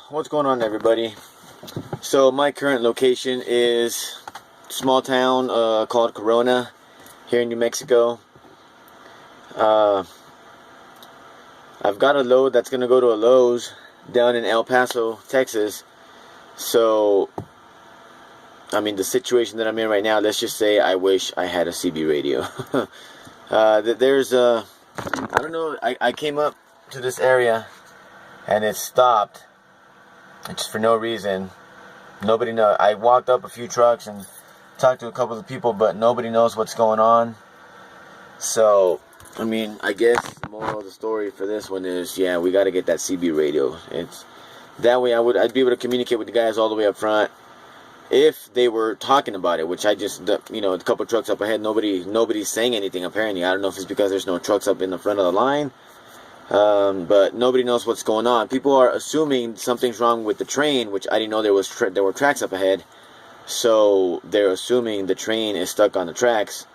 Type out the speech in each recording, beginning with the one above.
what's going on, everybody? So my current location is a small town called Corona here in New Mexico. I've got a load that's gonna go to a Lowe's down in El Paso, Texas. So I mean, the situation that I'm in right now, let's just say I wish I had a CB radio. There's I don't know, I came up to this area and it stopped just for no reason. Nobody knows. I walked up a few trucks and talked to a couple of people, but nobody knows what's going on. So I mean, I guess the moral of the story for this one is, yeah, we got to get that CB radio. It's that way I'd be able to communicate with the guys all the way up front if they were talking about it, which I just, you know, a couple of trucks up ahead, nobody's saying anything apparently. I don't know if it's because there's no trucks up in the front of the line, but nobody knows what's going on. People are assuming something's wrong with the train, which I didn't know there were tracks up ahead. So they're assuming the train is stuck on the tracks,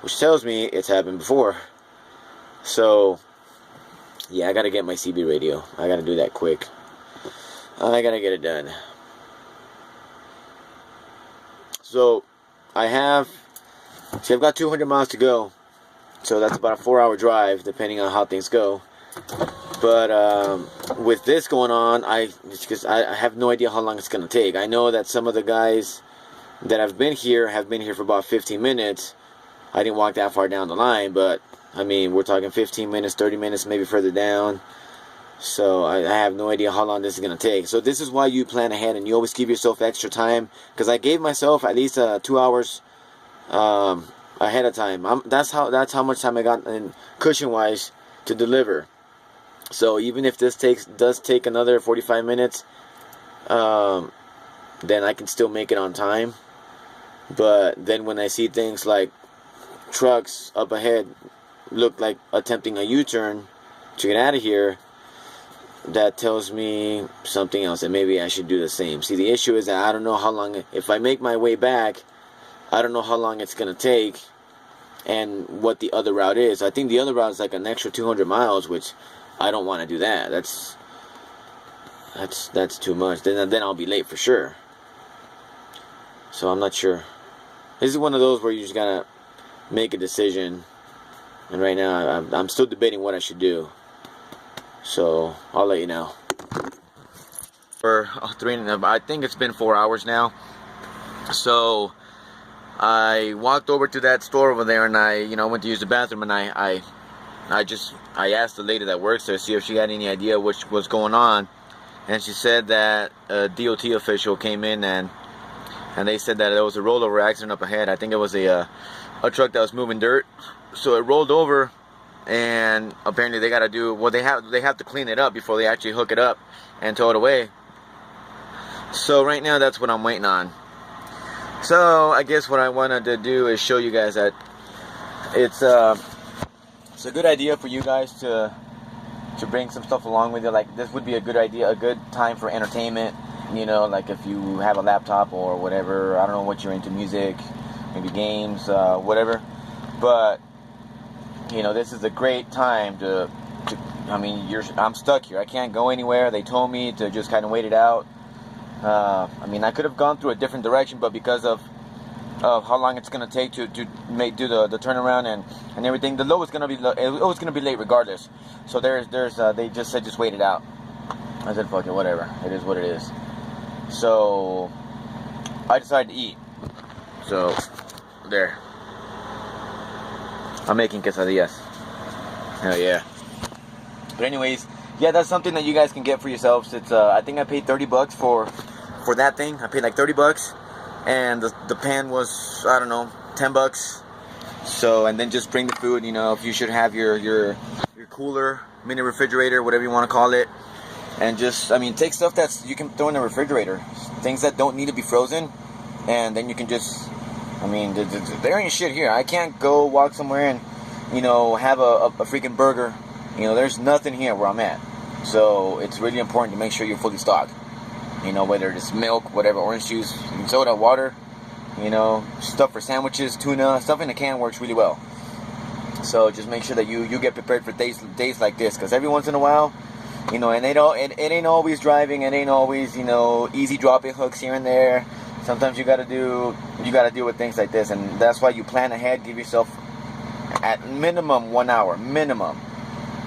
which tells me it's happened before. So yeah, I gotta get my CB radio. I gotta do that quick. I gotta get it done. So I've got 200 miles to go. So that's about a 4-hour drive, depending on how things go. But with this going on, because I have no idea how long it's going to take. I know that some of the guys that have been here for about 15 minutes. I didn't walk that far down the line, but I mean, we're talking 15 minutes, 30 minutes, maybe further down. So I have no idea how long this is going to take. So this is why you plan ahead and you always give yourself extra time. Because I gave myself at least 2 hours ahead of time. That's how much time I got in cushion-wise to deliver. So even if this does take another 45 minutes, then I can still make it on time. But then when I see things like trucks up ahead look like attempting a U-turn to get out of here, that tells me something else, and maybe I should do the same. See, the issue is that I don't know how long, if I make my way back, I don't know how long it's going to take and what the other route is. I think the other route is like an extra 200 miles, which I don't want to do that. That's too much. Then I'll be late for sure. So I'm not sure. This is one of those where you just got to make a decision. And right now, I'm still debating what I should do. So I'll let you know. I think it's been 4 hours now. So I walked over to that store over there, and I went to use the bathroom, and I asked the lady that works there, see if she had any idea what was going on, and she said that a DOT official came in and they said that there was a rollover accident up ahead. I think it was a truck that was moving dirt, so it rolled over. And apparently they got to do, well, they have to clean it up before they actually hook it up and tow it away. So right now that's what I'm waiting on. So I guess what I wanted to do is show you guys that it's a good idea for you guys to bring some stuff along with you. Like, this would be a good idea, a good time for entertainment. You know, like if you have a laptop or whatever. I don't know what you're into, music, maybe games, whatever. But you know, this is a great time I mean, I'm stuck here. I can't go anywhere. They told me to just kind of wait it out. I mean, I could have gone through a different direction, but because of how long it's gonna take to do the turnaround and everything, the load was gonna be late regardless. So they just said just wait it out. I said fuck it, whatever. It is what it is. So I decided to eat. So there. I'm making quesadillas. Hell yeah. But anyways, yeah, that's something that you guys can get for yourselves. It's I think I paid $30 for that thing. I paid like $30, and the pan was, I don't know, $10. So, and then just bring the food. You know, if you should have your cooler, mini refrigerator, whatever you want to call it, and just, I mean, take stuff that's you can throw in the refrigerator, things that don't need to be frozen, and then you can just, I mean, there ain't shit here. I can't go walk somewhere and, you know, have a freaking burger. You know, there's nothing here where I'm at. So it's really important to make sure you're fully stocked. You know, whether it's milk, whatever, orange juice, soda, water, you know, stuff for sandwiches, tuna, stuff in a can works really well. So just make sure that you get prepared for days like this. Because every once in a while, You know, and it ain't always driving. It ain't always, you know, easy dropping hooks here and there. Sometimes you gotta deal with things like this, and that's why you plan ahead. Give yourself at minimum 1 hour, minimum.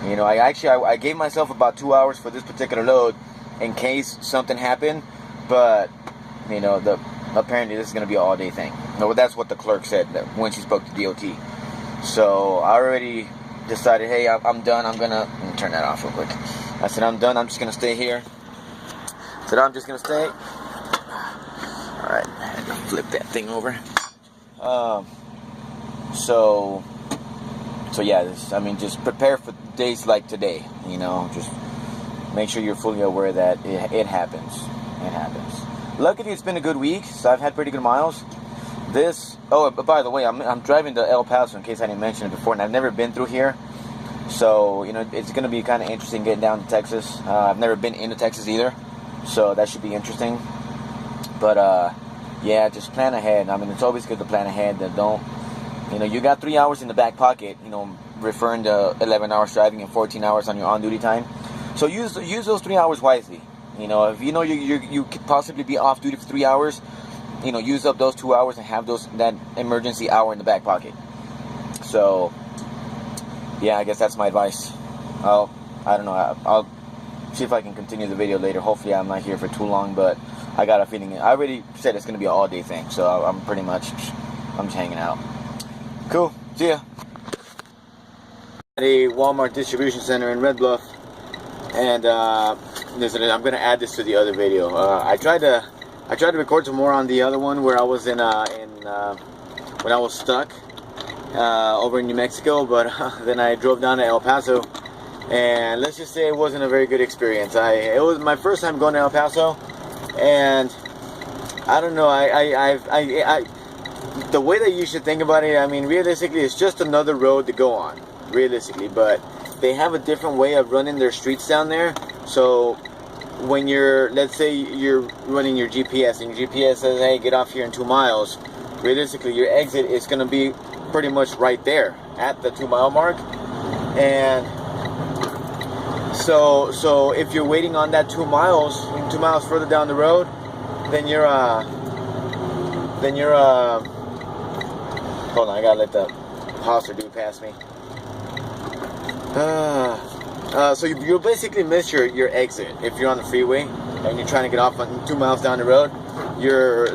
You know, I gave myself about 2 hours for this particular load in case something happened, but you know, apparently this is gonna be an all-day thing. No, that's what the clerk said when she spoke to DOT. So I already decided, hey, I'm done. Let me turn that off real quick. I said, I'm done. I'm just going to stay here. I said, I'm just going to stay. Alright, I had to flip that thing over. So yeah, just prepare for days like today. You know, just make sure you're fully aware that it happens. It happens. Luckily, it's been a good week, so I've had pretty good miles. By the way, I'm driving to El Paso, in case I didn't mention it before, and I've never been through here. So, you know, it's going to be kind of interesting getting down to Texas. I've never been into Texas either, so that should be interesting. But, yeah, just plan ahead. I mean, it's always good to plan ahead. You got 3 hours in the back pocket, you know, referring to 11 hours driving and 14 hours on your on-duty time. So use those 3 hours wisely. You know, if you know you could possibly be off duty for 3 hours, you know, use up those 2 hours and have that emergency hour in the back pocket. So, yeah, I guess that's my advice. I don't know. I'll see if I can continue the video later. Hopefully, I'm not here for too long, but I got a feeling. I already said it's going to be an all-day thing, so I'm just hanging out. Cool. See ya. At a Walmart distribution center in Red Bluff, and listen, I'm going to add this to the other video. I tried to record some more on the other one where I was when I was stuck over in New Mexico, but then I drove down to El Paso, and let's just say it wasn't a very good experience. It was my first time going to El Paso, and I don't know. The way that you should think about it, I mean, realistically, it's just another road to go on, realistically, but they have a different way of running their streets down there. So when let's say you're running your GPS and your GPS says, hey, get off here in 2 miles, realistically your exit is going to be pretty much right there at the 2 mile mark. And so if you're waiting on that 2 miles further down the road, then you're hold on, I gotta let the Paso dude pass me. So you'll basically miss your exit if you're on the freeway and you're trying to get off on 2 miles down the road.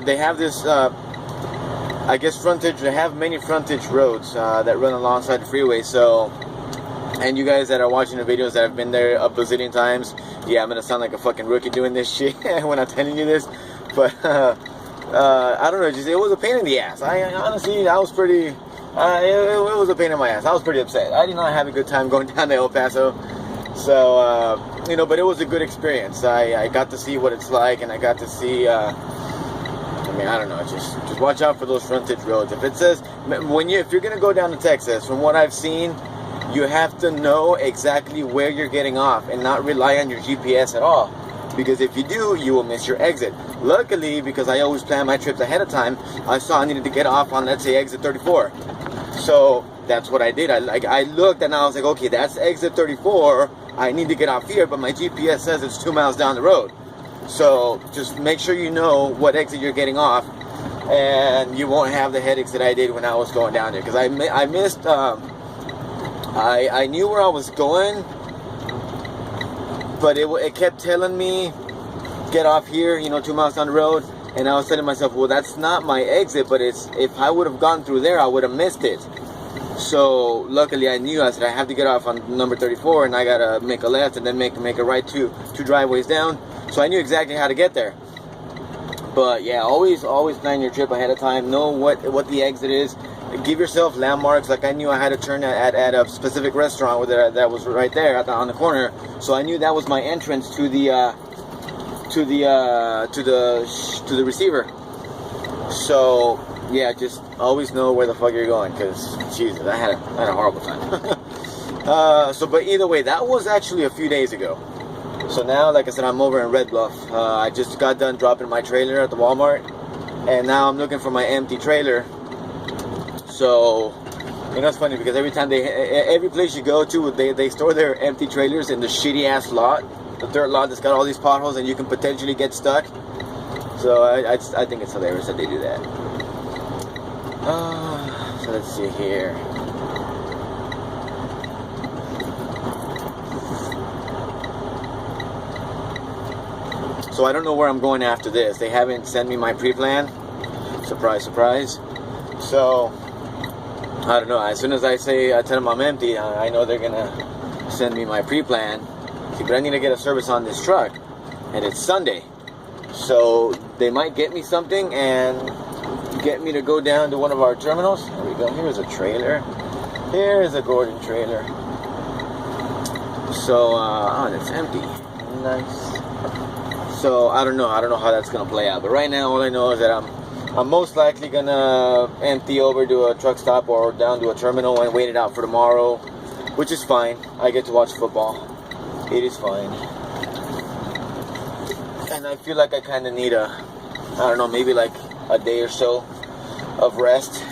They have this, I guess, frontage. They have many frontage roads that run alongside the freeway. So, and you guys that are watching the videos that have been there a bazillion times, yeah, I'm gonna sound like a fucking rookie doing this shit when I'm telling you this, but I don't know. It was a pain in the ass. Honestly, I was pretty. It was a pain in my ass. I was pretty upset. I did not have a good time going down to El Paso. So, you know, but it was a good experience. I got to see what it's like, and I got to see, I don't know, just watch out for those frontage roads. If it says, if you're going to go down to Texas, from what I've seen, you have to know exactly where you're getting off and not rely on your GPS at all. Because if you do, you will miss your exit. Luckily, because I always plan my trips ahead of time, I saw I needed to get off on, let's say, exit 34. So that's what I did. I looked and I was like, okay, that's exit 34. I need to get off here, but my GPS says it's 2 miles down the road. So just make sure you know what exit you're getting off, and you won't have the headaches that I did when I was going down there. Because I missed, I knew where I was going, but it kept telling me, get off here, 2 miles down the road. And I was telling myself, well, that's not my exit, but if I would have gone through there, I would have missed it. So luckily I knew, I said, I have to get off on number 34, and I gotta make a left and then make a right two driveways down. So I knew exactly how to get there. But yeah, always plan your trip ahead of time. Know what the exit is. Give yourself landmarks. Like I knew I had to turn at a specific restaurant that was right there on the corner. So I knew that was my entrance to the receiver. So yeah, just always know where the fuck you're going, because Jesus, I had a horrible time. But either way, that was actually a few days ago. So now, like I said, I'm over in Red Bluff. I just got done dropping my trailer at the Walmart, and now I'm looking for my empty trailer. So You know, it's funny because every time every place you go to, they store their empty trailers in the shitty ass lot, the dirt lot that's got all these potholes, and you can potentially get stuck. So I think it's hilarious that they do that. So let's see here. So I don't know where I'm going after this. They haven't sent me my pre-plan. Surprise, surprise. So I don't know. As soon as I tell them I'm empty, I know they're gonna send me my pre-plan. See, but I need to get a service on this truck, and it's Sunday. So they might get me something and get me to go down to one of our terminals. There we go. Here's a trailer. Here's a Gordon trailer. So oh, it's empty. Nice. So I don't know how that's gonna play out. But right now, all I know is that I'm most likely gonna empty over to a truck stop or down to a terminal and wait it out for tomorrow, which is fine. I get to watch football. It is fine. And I feel like I kind of need I don't know, maybe like a day or so of rest.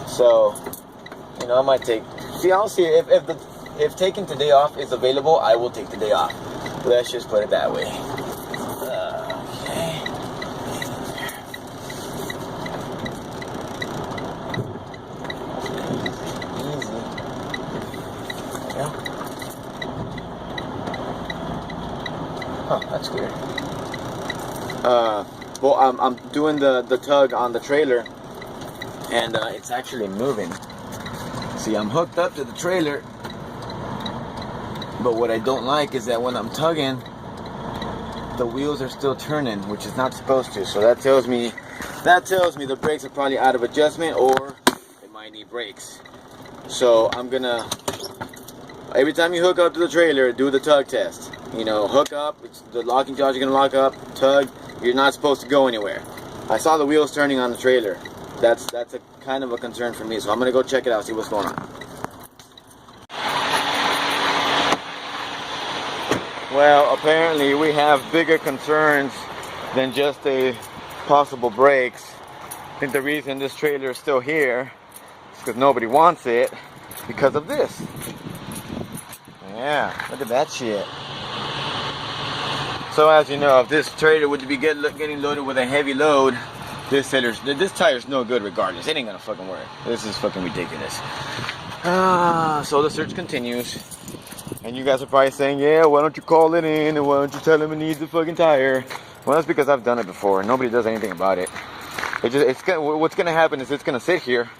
So, you know, I might I'll see if taking today off is available, I will take the day off. Let's just put it that way. Okay. Easy. Yeah. Huh, that's weird. Well, I'm doing the tug on the trailer, and it's actually moving. See, I'm hooked up to the trailer, but what I don't like is that when I'm tugging, the wheels are still turning, which is not supposed to. So that tells me the brakes are probably out of adjustment, or it might need brakes. So I'm gonna, every time you hook up to the trailer, do the tug test. You know, hook up, the locking jaws are gonna lock up, tug, you're not supposed to go anywhere. I saw the wheels turning on the trailer. That's a kind of a concern for me, so I'm gonna go check it out, see what's going on. Well, apparently we have bigger concerns than just a possible brakes. I think the reason this trailer is still here is because nobody wants it because of this. Yeah, look at that shit. So as you know, if this trailer would be getting loaded with a heavy load, this tire's no good regardless. It ain't gonna fucking work. This is fucking ridiculous. So the search continues. And you guys are probably saying, yeah, why don't you call it in and why don't you tell him it needs a fucking tire? Well, that's because I've done it before. Nobody does anything about it. What's gonna happen is it's gonna sit here,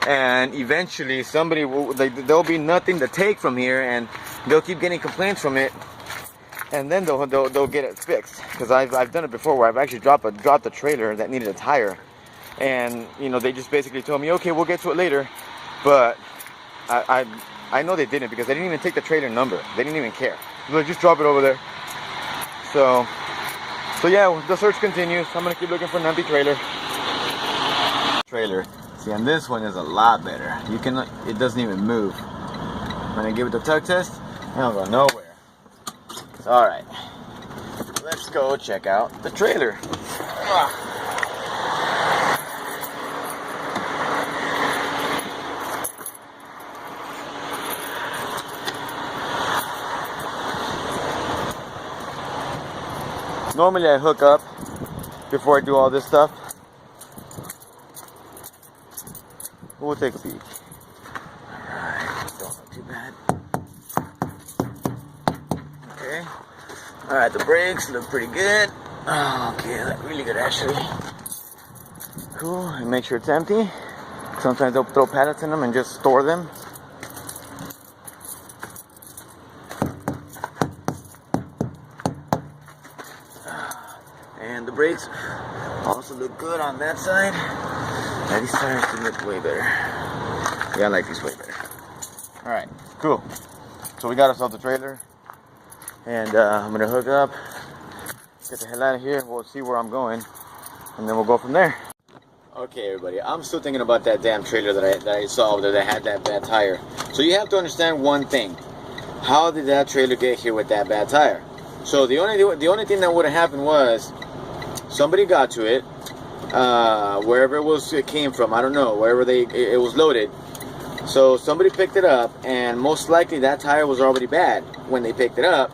and eventually there'll be nothing to take from here, and they'll keep getting complaints from it, and then they'll get it fixed. Because I've done it before where I've actually dropped a trailer that needed a tire, and you know, they just basically told me, okay, we'll get to it later, but I know they didn't, because they didn't even take the trailer number. They didn't even care. They're like, just drop it over there. So yeah, the search continues. I'm gonna keep looking for an empty trailer. See, and this one is a lot better. It doesn't even move. When I give it the tug test, I don't go nowhere. So, all right, let's go check out the trailer. Normally I hook up before I do all this stuff. We'll take a peek. Alright, don't look too bad. Okay. Alright, the brakes look pretty good. Okay, look really good actually. Cool, and make sure it's empty. Sometimes they'll throw pallets in them and just store them. And the brakes also look good on that side. Now these tires do look way better. Yeah, I like these way better. Alright, cool. So we got ourselves a trailer. And I'm going to hook up. Get the hell out of here. We'll see where I'm going. And then we'll go from there. Okay, everybody. I'm still thinking about that damn trailer that I saw that had that bad tire. So you have to understand one thing. How did that trailer get here with that bad tire? So the only thing that would have happened was somebody got to it, wherever it came from, I don't know, wherever it was loaded. So somebody picked it up, and most likely that tire was already bad when they picked it up.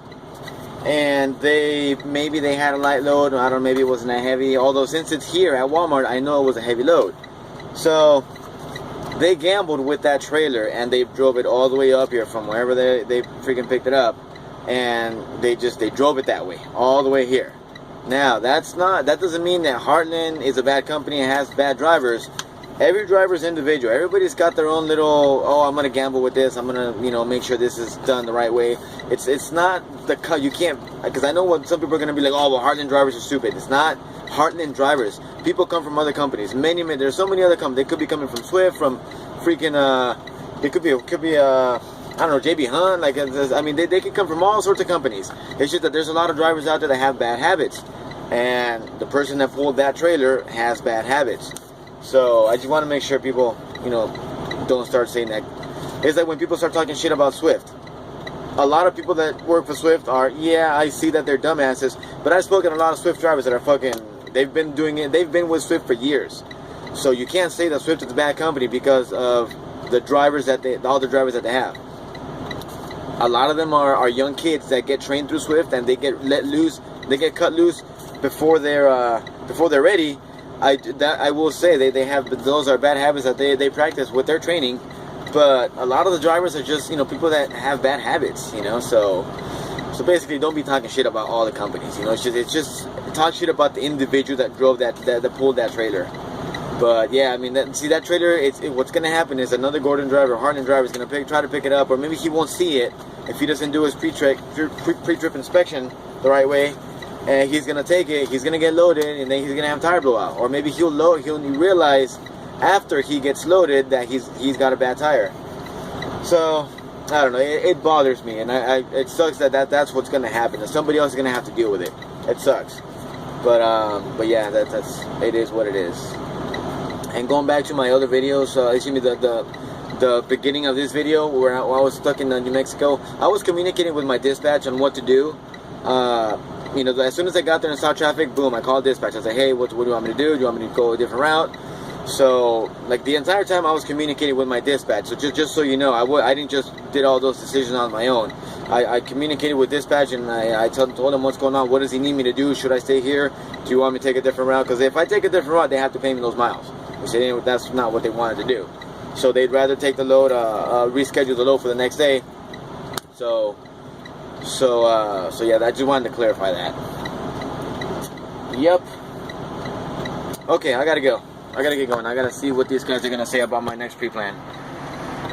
And maybe they had a light load, I don't know, maybe it wasn't that heavy. Although since it's here at Walmart, I know it was a heavy load. So they gambled with that trailer, and they drove it all the way up here from wherever they freaking picked it up, and they drove it that way all the way here. Now that doesn't mean that Heartland is a bad company and has bad drivers. Every driver's individual. Everybody's got their own little, oh, I'm gonna gamble with this, I'm gonna, you know, make sure this is done the right way. It's not you can't, because I know what some people are gonna be like, oh, well, Heartland drivers are stupid. It's not Heartland drivers. People come from other companies. There's so many other companies. They could be coming from Swift, from freaking it could be I don't know, JB Hunt. Like, I mean, they could come from all sorts of companies. It's just that there's a lot of drivers out there that have bad habits, and the person that pulled that trailer has bad habits. So I just want to make sure people, you know, don't start saying that. It's like when people start talking shit about Swift. A lot of people that work for Swift are, yeah, I see that they're dumbasses, but I've spoken to a lot of Swift drivers that are fucking, they've been doing it, they've been with Swift for years. So you can't say that Swift is a bad company because of the drivers all the drivers that they have. A lot of them are young kids that get trained through Swift, and they get let loose, they get cut loose before they're ready. I will say they have, those are bad habits that they practice with their training. But a lot of the drivers are just, you know, people that have bad habits, you know. So basically, don't be talking shit about all the companies, you know. It's just talk shit about the individual that drove that pulled that trailer. But yeah, I mean, that trailer. What's gonna happen is another Gordon driver, Heartland driver, is gonna try to pick it up, or maybe he won't see it if he doesn't do his pre-trip inspection the right way. And he's gonna take it, he's gonna get loaded, and then he's gonna have tire blowout. Or maybe he'll realize after he gets loaded that he's got a bad tire. So I don't know, it bothers me, and it sucks that's what's gonna happen. And somebody else is gonna have to deal with it. It sucks. But yeah, it is what it is. And going back to my other videos, excuse me, the beginning of this video where I was stuck in New Mexico, I was communicating with my dispatch on what to do. You know, as soon as I got there and saw traffic, boom, I called dispatch. I was like, hey, what do you want me to do? Do you want me to go a different route? So, like, the entire time I was communicating with my dispatch. So just so you know, I didn't just did all those decisions on my own. I communicated with dispatch, and I told him what's going on. What does he need me to do? Should I stay here? Do you want me to take a different route? Because if I take a different route, they have to pay me those miles. Which that's not what they wanted to do. So they'd rather take the load, reschedule the load for the next day. So yeah, I just wanted to clarify that. Yep. Okay, I gotta go. I gotta get going. I gotta see what these guys are gonna say about my next pre-plan.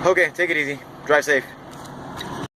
Okay, take it easy. Drive safe.